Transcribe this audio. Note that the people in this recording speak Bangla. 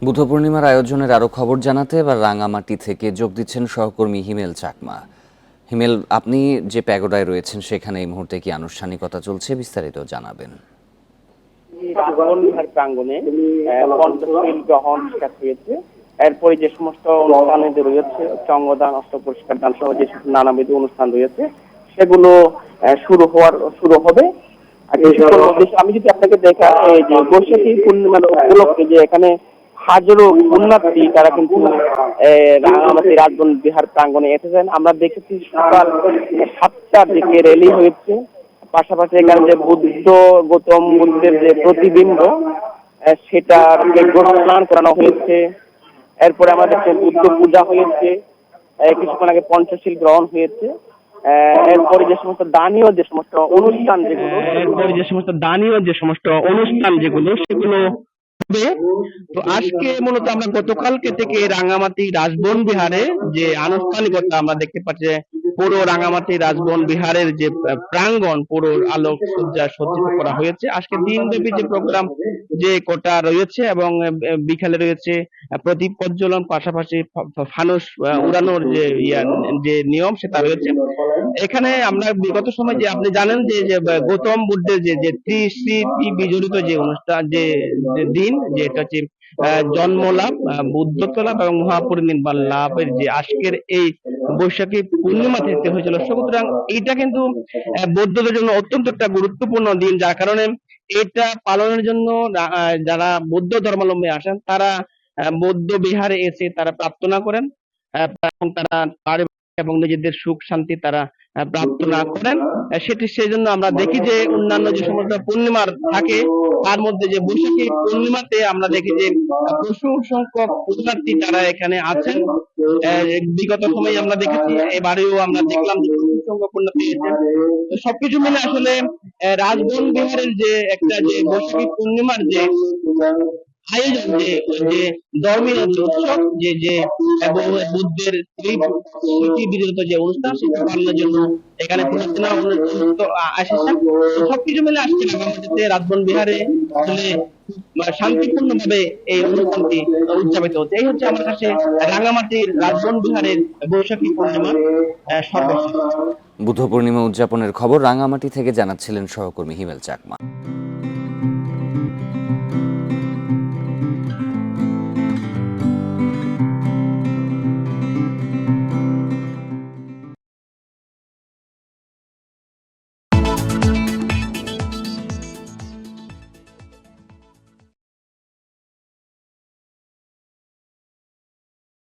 বুদ্ধ পূর্ণিমার আয়োজনের আরো খবর জানাতে এবার রাঙামাটি থেকে যোগ দিচ্ছেন সহকর্মী হিমেল চাকমা। হিমেল, আপনি যে প্যাগোডায় রয়েছেন সেখানে এই মুহূর্তে কি আনুষ্ঠানিকতা চলছে, বিস্তারিত জানাবেন। রাজবনবিহার প্রাঙ্গণে পঞ্চশীল গ্রহণ শেষ হয়েছে। এরপরে যে সমস্ত অনুষ্ঠান রয়েছে, অঙ্গদান, অস্ত্র পরিষ্কার দান সহ যে নানাবিধ অনুষ্ঠান রয়েছে সেগুলো শুরু হবে। আর কিছুক্ষণ মধ্যে আমি যদি আপনাকে দেখা এই যে বৈশাখী পূর্ণিমার উপলক্ষে যে এখানে হাজারো পুণ্যার্থী তারা কিন্তু রাঙামাটি রাজবন বিহার প্রাঙ্গণে এসেছেন। আমরা দেখেছি সকাল 7টার দিকে র্যালি হয়েছে। পাশাপাশি এখানে যে গৌতম বুদ্ধের যে প্রতিবিম্ব সেটার স্নান করানো হয়েছে। এরপরে আমাদের বুদ্ধ পূজা হয়েছে, কিছুক্ষণ আগে পঞ্চশীল গ্রহণ হয়েছে। এরপরে যে সমস্ত দানীয় যে সমস্ত অনুষ্ঠান যেগুলো সেগুলো হবে। তো আজকে মূলত আমরা গতকালকে থেকে রাঙামাটি রাজবন বিহারে যে আনুষ্ঠানিকতা আমরা দেখতে পাচ্ছি, পুরো রাঙামাটি রাজবন বিহারের যে প্রাঙ্গণ পুরো আলোক সজ্জা সজ্জিত করা হয়েছে। আজকে দিনব্যাপী যে প্রোগ্রাম যে কোটা রয়েছে এবং বিকালে রয়েছে প্রদীপ প্রজ্বলন, পাশাপাশি ফানুস উড়ানোর যে নিয়ম সেটা রয়েছে। এখানে আমরা বিগত সময় যে আপনি জানেন যে গৌতম বুদ্ধের যে ত্রিস্মৃতি বিজড়িত যে অনুষ্ঠান যে দিন, যে এটা হচ্ছে জন্ম লাভ, বুদ্ধত্ব লাভ এবং মহাপরিনির্বাণ লাভের যে আজকের এই বৈশাখী পূর্ণিমা থেকে হয়েছিল। সুতরাং এটা কিন্তু বৌদ্ধদের জন্য অত্যন্ত একটা গুরুত্বপূর্ণ দিন, যার কারণে এটা পালনের জন্য যারা বৌদ্ধ ধর্মাবলম্বী আসেন তারা বৌদ্ধ বিহারে এসে তারা প্রার্থনা করেন এবং তারা এবং নিজেদের সুখ শান্তি তারা প্রার্থনা করেন। সেই জন্য আমরা দেখি যে অন্যান্য যে সমস্ত পূর্ণিমার থাকে তার মধ্যে যে বৈশাখী পূর্ণিমাতে আমরা দেখি যে প্রচুর সংখ্যক পুণ্যার্থী তারা এখানে আছেন। বিগত সময়ে আমরা দেখেছি, এবারেও আমরা দেখলাম যে প্রচুর সংখ্যক পুণ্যার্থী এসেছেন। তো সবকিছু মিলে আসলে রাজবন বিহারের যে একটা যে বৈশাখী পূর্ণিমার যে আয়োজন, যে ধর্মীয় যে উৎসব, যে বুদ্ধের স্মৃতি বিজড়িত যে অনুষ্ঠান সেটা পালনের জন্য এখানে পুণ্যার্থীরা আসেছেন। তো সবকিছু মিলে আজকে রাঙামাটিতে রাজবন বিহারে আসলে শান্তিপূর্ণ ভাবে এই অনুষ্ঠানটি উদযাপিত হচ্ছে। এই হচ্ছে আমার কাছে রাঙামাটির রাজবন বিহারের বৈশাখী পূর্ণিমার সর্বশেষ। বুদ্ধ পূর্ণিমা উদযাপনের খবর রাঙামাটি থেকে জানাচ্ছিলেন সহকর্মী হিমেল চাকমা।